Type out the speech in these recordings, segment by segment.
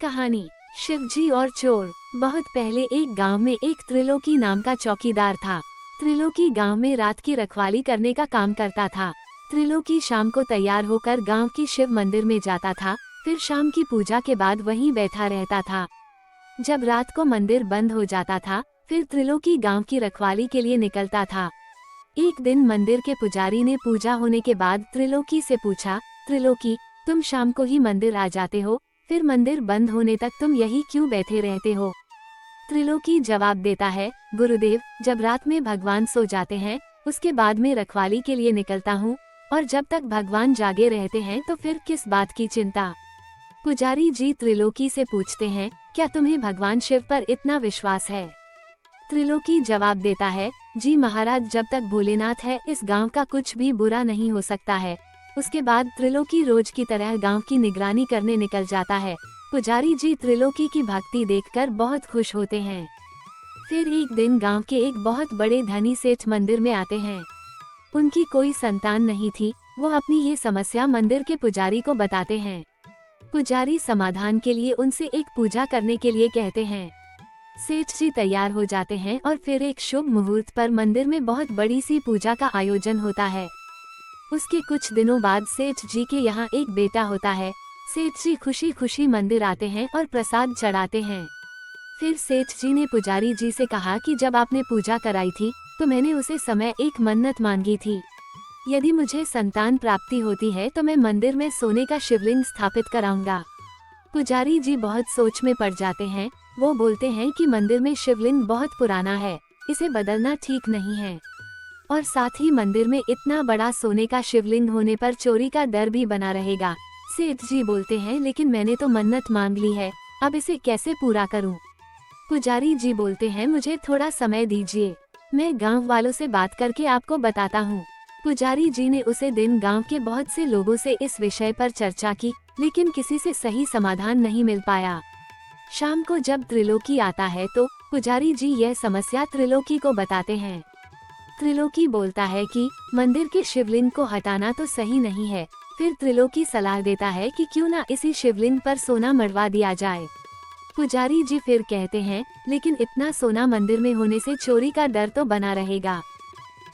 कहानी शिवजी और चोर। बहुत पहले एक गांव में एक त्रिलोकी नाम का चौकीदार था। त्रिलोकी गांव में रात की रखवाली करने का काम करता था। त्रिलोकी शाम को तैयार होकर गांव की शिव मंदिर में जाता था, फिर शाम की पूजा के बाद वहीं बैठा रहता था। जब रात को मंदिर बंद हो जाता था, फिर त्रिलोकी गांव की रखवाली के लिए निकलता था। एक दिन मंदिर के पुजारी ने पूजा होने के बाद त्रिलोकी से पूछा, त्रिलोकी, तुम शाम को ही मंदिर आ जाते हो, फिर मंदिर बंद होने तक तुम यही क्यों बैठे रहते हो? त्रिलोकी जवाब देता है, गुरुदेव, जब रात में भगवान सो जाते हैं उसके बाद में रखवाली के लिए निकलता हूँ, और जब तक भगवान जागे रहते हैं तो फिर किस बात की चिंता। पुजारी जी त्रिलोकी से पूछते हैं, क्या तुम्हें भगवान शिव पर इतना विश्वास है? त्रिलोकी जवाब देता है, जी महाराज, जब तक भोलेनाथ है इस गांव का कुछ भी बुरा नहीं हो सकता है। उसके बाद त्रिलोकी रोज की तरह गांव की निगरानी करने निकल जाता है। पुजारी जी त्रिलोकी की भक्ति देखकर बहुत खुश होते हैं। फिर एक दिन गांव के एक बहुत बड़े धनी सेठ मंदिर में आते हैं। उनकी कोई संतान नहीं थी। वो अपनी ये समस्या मंदिर के पुजारी को बताते हैं। पुजारी समाधान के लिए उनसे एक पूजा करने के लिए कहते हैं। सेठ जी तैयार हो जाते हैं और फिर एक शुभ मुहूर्त पर मंदिर में बहुत बड़ी सी पूजा का आयोजन होता है। उसके कुछ दिनों बाद सेठ जी के यहाँ एक बेटा होता है। सेठ जी खुशी खुशी मंदिर आते हैं और प्रसाद चढ़ाते हैं। फिर सेठ जी ने पुजारी जी से कहा कि जब आपने पूजा कराई थी तो मैंने उसे समय एक मन्नत मांगी थी। यदि मुझे संतान प्राप्ति होती है तो मैं मंदिर में सोने का शिवलिंग स्थापित कराऊंगा। पुजारी जी बहुत सोच में पड़ जाते हैं। वो बोलते हैं कि मंदिर में शिवलिंग बहुत पुराना है, इसे बदलना ठीक नहीं है, और साथ ही मंदिर में इतना बड़ा सोने का शिवलिंग होने पर चोरी का डर भी बना रहेगा। सेठ जी बोलते हैं, लेकिन मैंने तो मन्नत मांग ली है, अब इसे कैसे पूरा करूं? पुजारी जी बोलते हैं, मुझे थोड़ा समय दीजिए, मैं गांव वालों से बात करके आपको बताता हूं। पुजारी जी ने उसे दिन गांव के बहुत से लोगों से इस विषय पर चर्चा की, लेकिन किसी से सही समाधान नहीं मिल पाया। शाम को जब त्रिलोकी आता है तो पुजारी जी यह समस्या त्रिलोकी को बताते हैं। त्रिलोकी बोलता है कि मंदिर के शिवलिंग को हटाना तो सही नहीं है। फिर त्रिलोकी सलाह देता है कि क्यों ना इसी शिवलिंग पर सोना मढ़वा दिया जाए। पुजारी जी फिर कहते हैं, लेकिन इतना सोना मंदिर में होने से चोरी का डर तो बना रहेगा।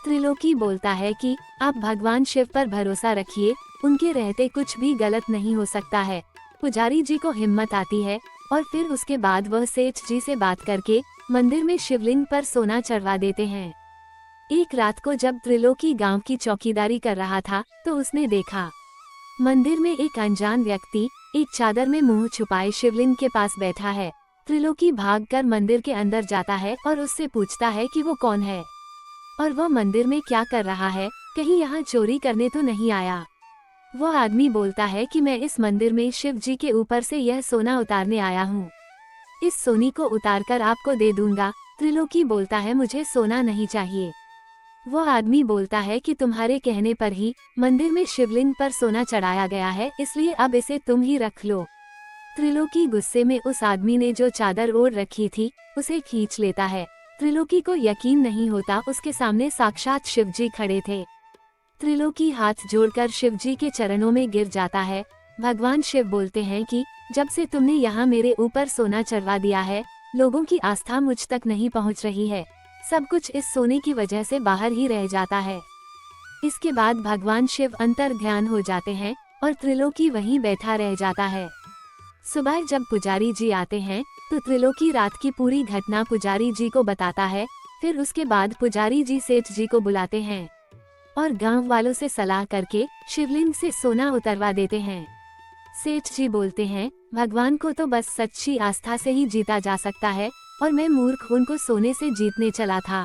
त्रिलोकी बोलता है कि आप भगवान शिव पर भरोसा रखिए, उनके रहते कुछ भी गलत नहीं हो सकता है। पुजारी जी को हिम्मत आती है और फिर उसके बाद वह सेठ जी से बात करके मंदिर में शिवलिंग पर सोना चढ़वा देते हैं। एक रात को जब त्रिलोकी गांव की चौकीदारी कर रहा था तो उसने देखा मंदिर में एक अनजान व्यक्ति एक चादर में मुंह छुपाए शिवलिंग के पास बैठा है। त्रिलोकी भागकर मंदिर के अंदर जाता है और उससे पूछता है कि वो कौन है और वह मंदिर में क्या कर रहा है, कहीं यहाँ चोरी करने तो नहीं आया। वह आदमी बोलता है कि मैं इस मंदिर में शिव जी के ऊपर से यह सोना उतारने आया हूँ, इस सोने को उतारकर आपको दे दूंगा। त्रिलोकी बोलता है, मुझे सोना नहीं चाहिए। वह आदमी बोलता है कि तुम्हारे कहने पर ही मंदिर में शिवलिंग पर सोना चढ़ाया गया है, इसलिए अब इसे तुम ही रख लो। त्रिलोकी गुस्से में उस आदमी ने जो चादर ओढ़ रखी थी उसे खींच लेता है। त्रिलोकी को यकीन नहीं होता, उसके सामने साक्षात शिवजी खड़े थे। त्रिलोकी हाथ जोड़कर शिवजी के चरणों में गिर जाता है। भगवान शिव बोलते हैं कि जब से तुमने यहाँ मेरे ऊपर सोना चढ़वा दिया है, लोगों की आस्था मुझ तक नहीं पहुँच रही है, सब कुछ इस सोने की वजह से बाहर ही रह जाता है। इसके बाद भगवान शिव अंतर ध्यान हो जाते हैं और त्रिलोकी वहीं बैठा रह जाता है। सुबह जब पुजारी जी आते हैं तो त्रिलोकी रात की पूरी घटना पुजारी जी को बताता है। फिर उसके बाद पुजारी जी सेठ जी को बुलाते हैं और गांव वालों से सलाह करके शिवलिंग से सोना उतरवा देते हैं। सेठ जी बोलते हैं, भगवान को तो बस सच्ची आस्था से ही जीता जा सकता है, और मैं मूर्ख उनको सोने से जीतने चला था।